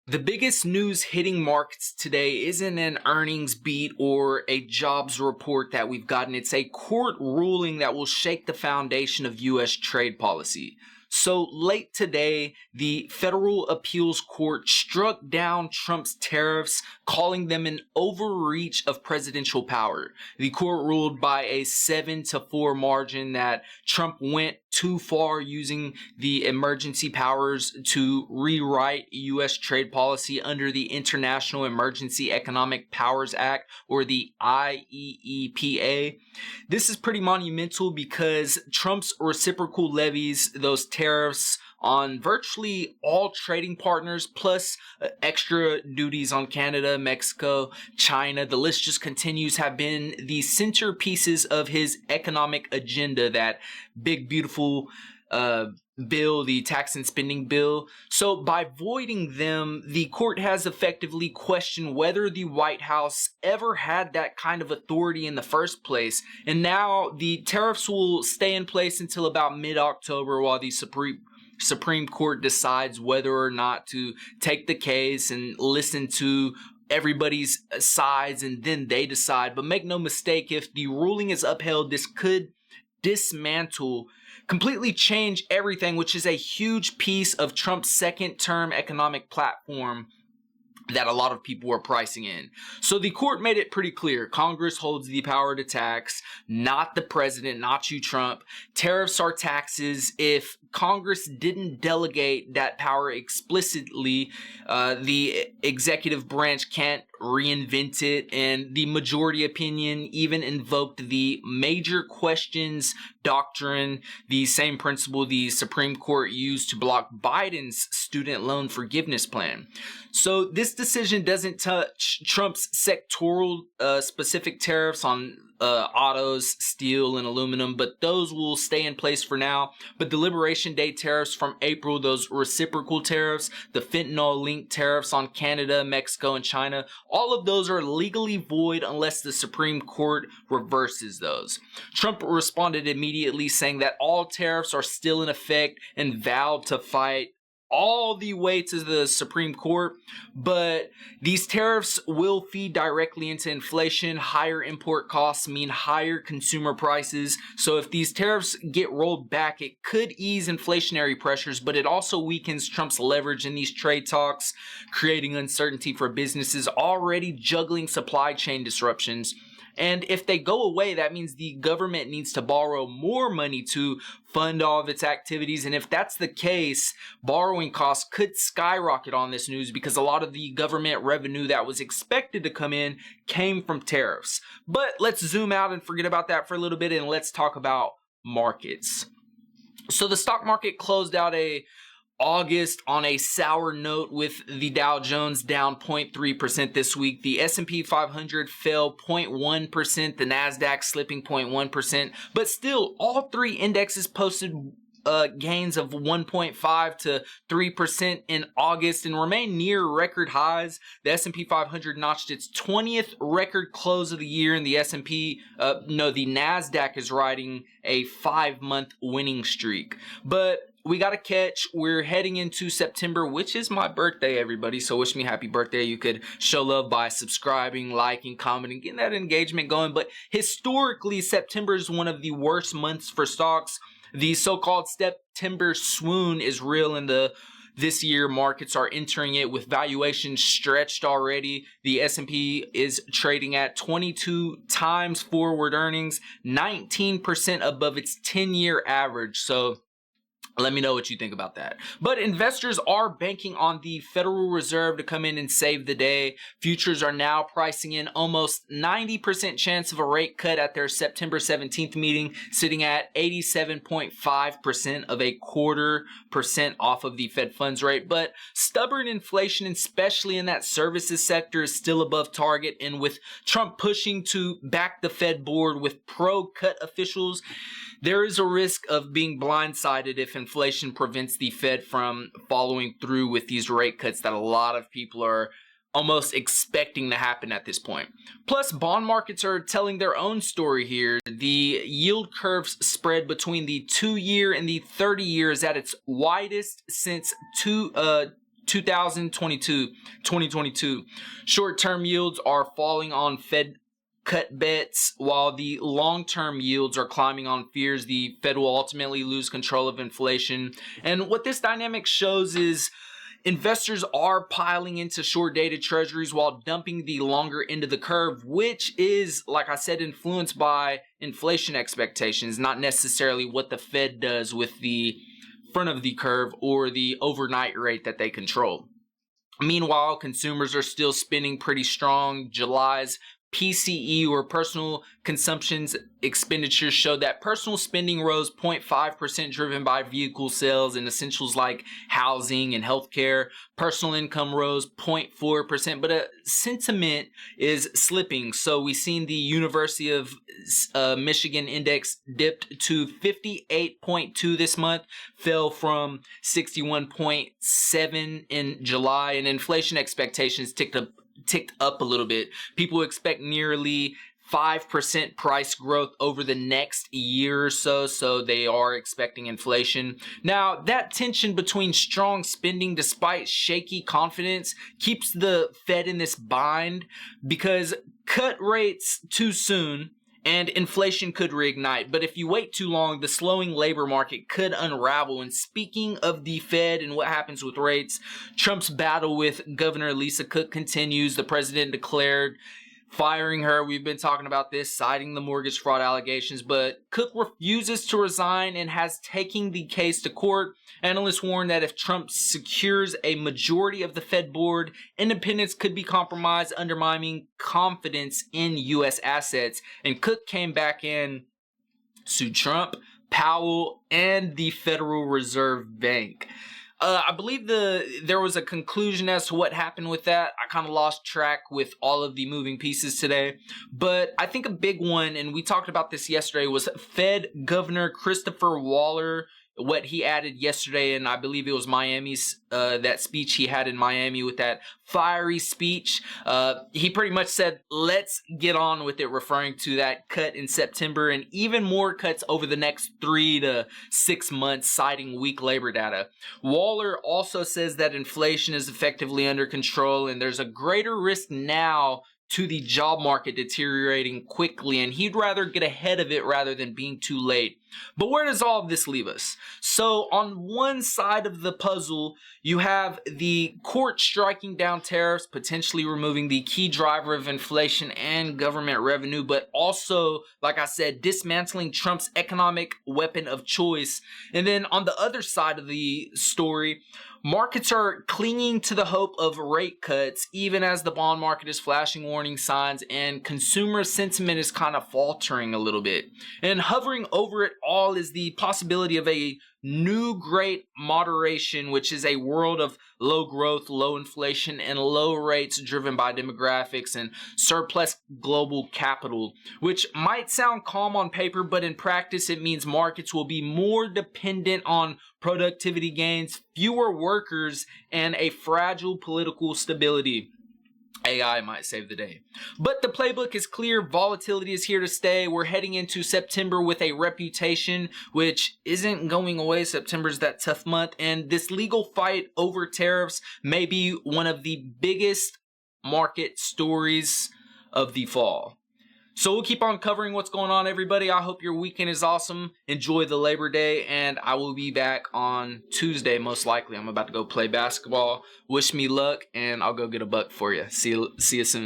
The biggest news hitting markets today isn't an earnings beat or a jobs report that we've gotten. It's a court ruling that will shake the foundation of U.S. trade policy. So late today, the Federal Appeals Court struck down Trump's tariffs, calling them an overreach of presidential power. The court ruled by a 7-4 margin that Trump went too far using the emergency powers to rewrite U.S. trade policy under the International Emergency Economic Powers Act, or the IEEPA. This is pretty monumental because Trump's reciprocal levies, those tariffs on virtually all trading partners, plus extra duties on Canada, Mexico, China, the list just continues, have been the centerpieces of his economic agenda, that big, beautiful bill, the tax and spending bill. So by voiding them, the court has effectively questioned whether the White House ever had that kind of authority in the first place. And now the tariffs will stay in place until about mid-October while the Supreme Court decides whether or not to take the case and listen to everybody's sides, and then they decide. But make no mistake, if the ruling is upheld, this could completely change everything, which is a huge piece of Trump's second-term economic platform that a lot of people were pricing in. So the court made it pretty clear. Congress holds the power to tax, not the president, not you, Trump. Tariffs are taxes. If Congress didn't delegate that power explicitly, the executive branch can't reinvent it, and the majority opinion even invoked the major questions doctrine, the same principle the Supreme Court used to block Biden's student loan forgiveness plan. So this decision doesn't touch Trump's sectoral specific tariffs on autos, steel, and aluminum, but those will stay in place for now. But the Liberation Day tariffs from April, those reciprocal tariffs, the fentanyl-linked tariffs on Canada, Mexico, and China, all of those are legally void unless the Supreme Court reverses those. Trump responded immediately, saying that all tariffs are still in effect and vowed to fight all the way to the Supreme Court, but these tariffs will feed directly into inflation. Higher import costs mean higher consumer prices. So if these tariffs get rolled back, it could ease inflationary pressures, but it also weakens Trump's leverage in these trade talks, creating uncertainty for businesses already juggling supply chain disruptions. And if they go away, that means the government needs to borrow more money to fund all of its activities. And if that's the case, borrowing costs could skyrocket on this news because a lot of the government revenue that was expected to come in came from tariffs. But let's zoom out and forget about that for a little bit, and let's talk about markets. So the stock market closed out August on a sour note, with the Dow Jones down 0.3% this week. The S&P 500 fell 0.1%, the Nasdaq slipping 0.1%, but still all three indexes posted gains of 1.5 to 3% in August and remain near record highs. The S&P 500 notched its 20th record close of the year, and the the Nasdaq is riding a 5-month winning streak. But we got to catch. We're heading into September, which is my birthday, everybody. So wish me happy birthday. You could show love by subscribing, liking, commenting, getting that engagement going. But historically, September is one of the worst months for stocks. The so-called September swoon is real, and this year markets are entering it with valuations stretched already. The S&P is trading at 22 times forward earnings, 19% above its 10-year average. So let me know what you think about that. But investors are banking on the Federal Reserve to come in and save the day. Futures are now pricing in almost 90% chance of a rate cut at their September 17th meeting, sitting at 87.5% of a 0.25% off of the Fed funds rate. But stubborn inflation, especially in that services sector, is still above target. And with Trump pushing to back the Fed board with pro-cut officials, there is a risk of being blindsided if inflation prevents the Fed from following through with these rate cuts that a lot of people are almost expecting to happen at this point. Plus, bond markets are telling their own story here. The yield curves spread between the 2-year and the 30-year is at its widest since 2022. Short-term yields are falling on Fed cut bets, while the long-term yields are climbing on fears the Fed will ultimately lose control of inflation. And what this dynamic shows is investors are piling into short-dated treasuries while dumping the longer end of the curve, which is, like I said, influenced by inflation expectations, not necessarily what the Fed does with the front of the curve or the overnight rate that they control. Meanwhile, consumers are still spending pretty strong. July's PCE, or personal consumption's expenditures, showed that personal spending rose 0.5%, driven by vehicle sales and essentials like housing and healthcare. Personal income rose 0.4%, but sentiment is slipping. So we've seen the University of Michigan index dipped to 58.2 this month, fell from 61.7 in July, and inflation expectations ticked up a little bit. People expect nearly 5% price growth over the next year or so they are expecting inflation. Now, that tension between strong spending despite shaky confidence keeps the Fed in this bind, because cut rates too soon and inflation could reignite. But if you wait too long, the slowing labor market could unravel. And speaking of the Fed and what happens with rates, Trump's battle with Governor Lisa Cook continues. The president declared firing her. We've been talking about this, citing the mortgage fraud allegations, but Cook refuses to resign and has taken the case to court. Analysts warn that if Trump secures a majority of the Fed board, independence could be compromised, undermining confidence in U.S. assets. And Cook came back in, sued Trump, Powell, and the Federal Reserve Bank. I believe there was a conclusion as to what happened with that. I kind of lost track with all of the moving pieces today. But I think a big one, and we talked about this yesterday, was Fed Governor Christopher Waller, what he added yesterday, and I believe it was Miami's, that speech he had in Miami with that fiery speech. He pretty much said, let's get on with it, referring to that cut in September and even more cuts over the next 3 to 6 months, citing weak labor data. Waller also says that inflation is effectively under control and there's a greater risk now to the job market deteriorating quickly, and he'd rather get ahead of it rather than being too late. But where does all of this leave us? So on one side of the puzzle, you have the court striking down tariffs, potentially removing the key driver of inflation and government revenue, but also, like I said, dismantling Trump's economic weapon of choice. And then on the other side of the story, markets are clinging to the hope of rate cuts, even as the bond market is flashing warning signs and consumer sentiment is kind of faltering a little bit. And hovering over it all is the possibility of a new great moderation, which is a world of low growth, low inflation, and low rates driven by demographics and surplus global capital, which might sound calm on paper, but in practice it means markets will be more dependent on productivity gains, fewer workers, and a fragile political stability. AI might save the day. But the playbook is clear. Volatility is here to stay. We're heading into September with a reputation which isn't going away. September's that tough month, and this legal fight over tariffs may be one of the biggest market stories of the fall. So we'll keep on covering what's going on, everybody. I hope your weekend is awesome. Enjoy the Labor Day, and I will be back on Tuesday, most likely. I'm about to go play basketball. Wish me luck, and I'll go get a buck for you. See you soon.